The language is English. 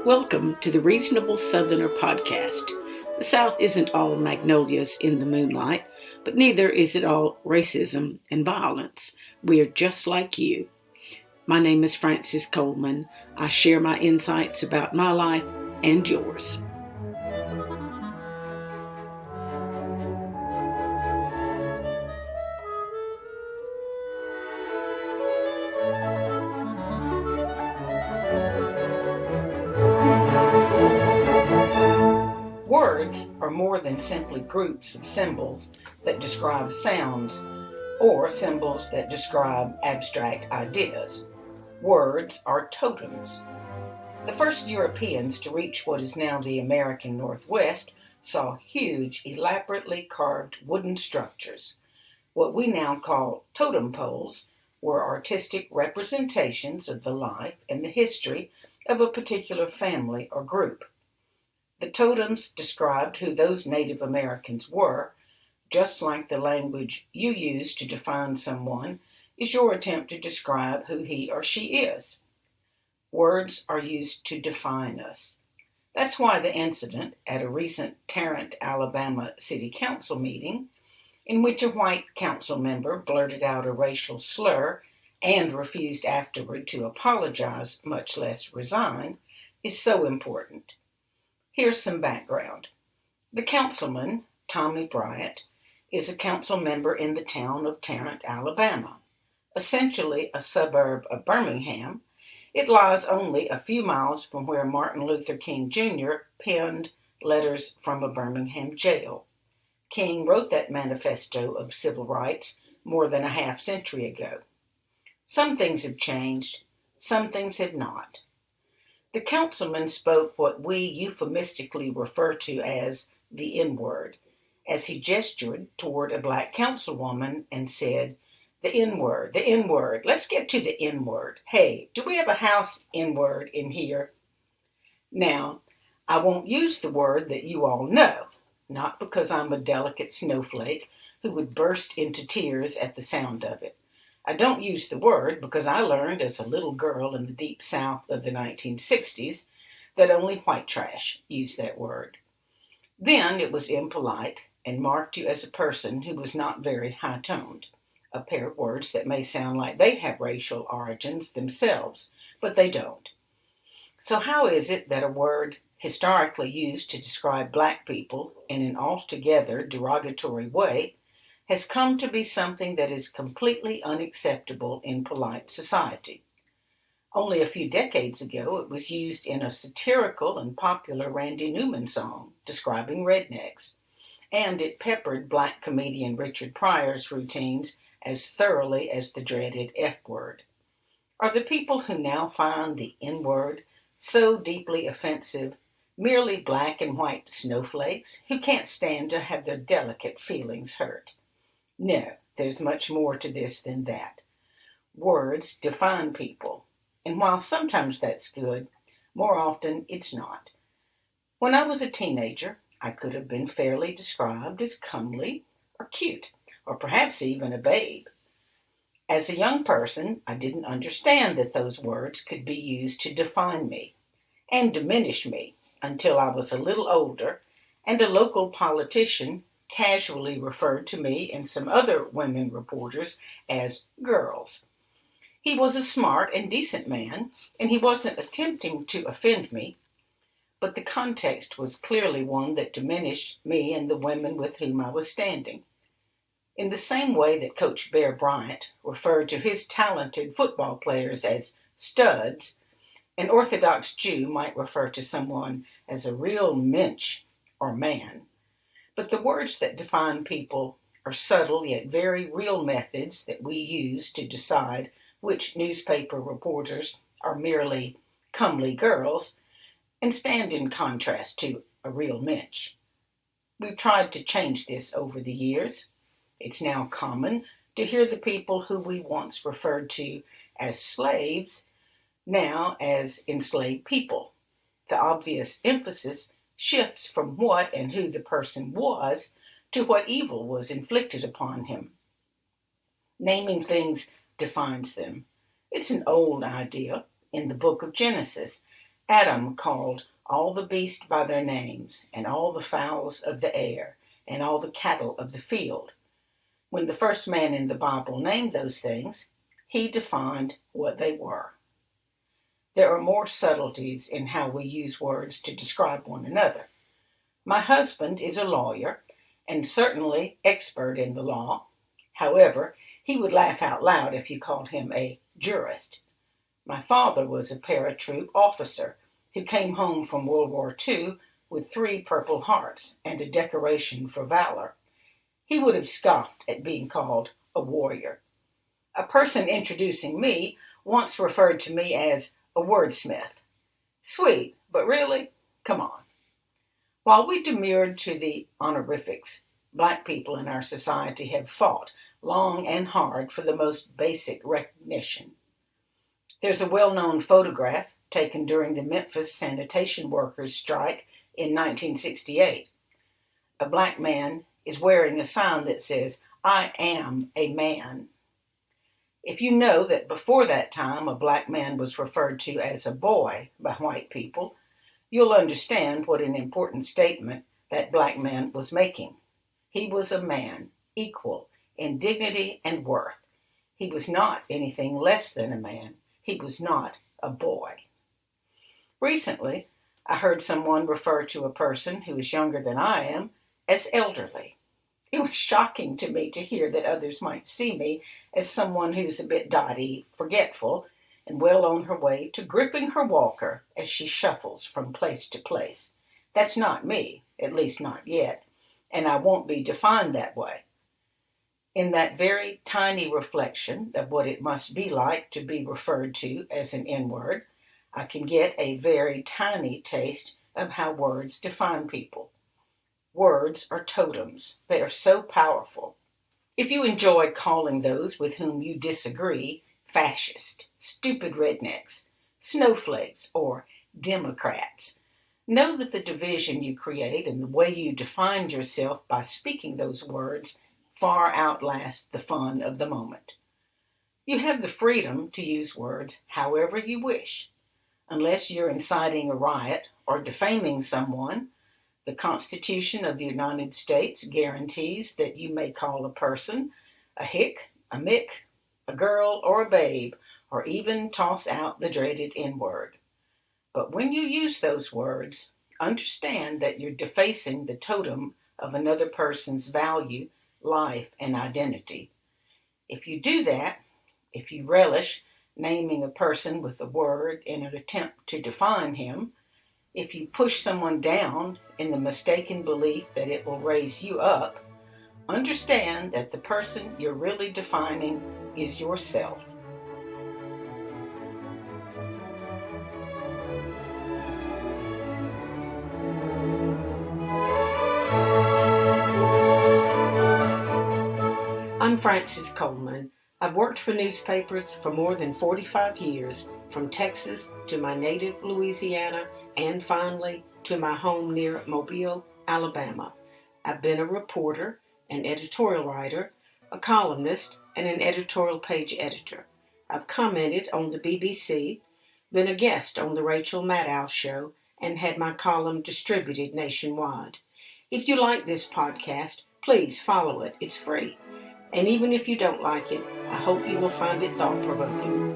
Welcome to the Reasonable Southerner podcast. The South isn't all magnolias in the moonlight, but neither is it all racism and violence. We are just like you. My name is Frances Coleman. I share my insights about my life and yours. Words are more than simply groups of symbols that describe sounds or symbols that describe abstract ideas. Words are totems. The first Europeans to reach what is now the American Northwest saw huge, elaborately carved wooden structures. What we now call totem poles were artistic representations of the life and the history of a particular family or group. The totems described who those Native Americans were, just like the language you use to define someone is your attempt to describe who he or she is. Words are used to define us. That's why the incident at a recent Tarrant, Alabama City Council meeting, in which a white council member blurted out a racial slur and refused afterward to apologize, much less resign, is so important. Here's some background. The councilman, Tommy Bryant, is a council member in the town of Tarrant, Alabama. Essentially a suburb of Birmingham, it lies only a few miles from where Martin Luther King Jr. penned letters from a Birmingham jail. King wrote that manifesto of civil rights more than a half century ago. Some things have changed, some things have not. The councilman spoke what we euphemistically refer to as the N-word, as he gestured toward a black councilwoman and said, the N-word, let's get to the N-word. Hey, do we have a house N-word in here? Now, I won't use the word that you all know, not because I'm a delicate snowflake who would burst into tears at the sound of it. I don't use the word because I learned as a little girl in the deep South of the 1960s that only white trash used that word. Then it was impolite and marked you as a person who was not very high-toned, a pair of words that may sound like they have racial origins themselves, but they don't. So how is it that a word historically used to describe black people in an altogether derogatory way has come to be something that is completely unacceptable in polite society? Only a few decades ago, it was used in a satirical and popular Randy Newman song describing rednecks, and it peppered black comedian Richard Pryor's routines as thoroughly as the dreaded F-word. Are the people who now find the N-word so deeply offensive merely black and white snowflakes who can't stand to have their delicate feelings hurt? No, there's much more to this than that. Words define people, and while sometimes that's good, more often it's not. When I was a teenager, I could have been fairly described as comely or cute, or perhaps even a babe. As a young person, I didn't understand that those words could be used to define me and diminish me until I was a little older, and a local politician casually referred to me and some other women reporters as girls. He was a smart and decent man, and he wasn't attempting to offend me, but the context was clearly one that diminished me and the women with whom I was standing. In the same way that Coach Bear Bryant referred to his talented football players as studs, an Orthodox Jew might refer to someone as a real mensch or man. But the words that define people are subtle yet very real methods that we use to decide which newspaper reporters are merely comely girls and stand in contrast to a real mensch. We've tried to change this over the years. It's now common to hear the people who we once referred to as slaves now as enslaved people. The obvious emphasis shifts from what and who the person was to what evil was inflicted upon him. Naming things defines them. It's an old idea in the book of Genesis, Adam called all the beasts by their names, and all the fowls of the air, and all the cattle of the field. When the first man in the Bible named those things, he defined what they were. There are more subtleties in how we use words to describe one another. My husband is a lawyer, and certainly expert in the law. However, he would laugh out loud if you called him a jurist. My father was a paratroop officer who came home from World War II with 3 Purple Hearts and a decoration for valor. He would have scoffed at being called a warrior. A person introducing me once referred to me as a wordsmith. Sweet, but really? Come on. While we demurred to the honorifics, black people in our society have fought long and hard for the most basic recognition. There's a well-known photograph taken during the Memphis sanitation workers' strike in 1968. A black man is wearing a sign that says, "I am a man." If you know that before that time a black man was referred to as a boy by white people, you'll understand what an important statement that black man was making. He was a man, equal in dignity and worth. He was not anything less than a man. He was not a boy. Recently, I heard someone refer to a person who is younger than I am as elderly. It was shocking to me to hear that others might see me as someone who's a bit dotty, forgetful, and well on her way to gripping her walker as she shuffles from place to place. That's not me, at least not yet, and I won't be defined that way. In that very tiny reflection of what it must be like to be referred to as an N-word, I can get a very tiny taste of how words define people. Words are totems. They are so powerful. If you enjoy calling those with whom you disagree fascist, stupid rednecks, snowflakes, or Democrats, know that the division you create and the way you define yourself by speaking those words far outlast the fun of the moment. You have the freedom to use words however you wish. Unless you're inciting a riot or defaming someone, the Constitution of the United States guarantees that you may call a person a hick, a mick, a girl, or a babe, or even toss out the dreaded N-word. But when you use those words, understand that you're defacing the totem of another person's value, life, and identity. If you do that, if you relish naming a person with a word in an attempt to define him, if you push someone down in the mistaken belief that it will raise you up, understand that the person you're really defining is yourself. I'm Frances Coleman. I've worked for newspapers for more than 45 years, from Texas to my native Louisiana, and finally to my home near Mobile, Alabama. I've been a reporter, an editorial writer, a columnist, and an editorial page editor. I've commented on the BBC, been a guest on the Rachel Maddow Show, and had my column distributed nationwide. If you like this podcast, please follow it. It's free. And even if you don't like it, I hope you will find it thought-provoking.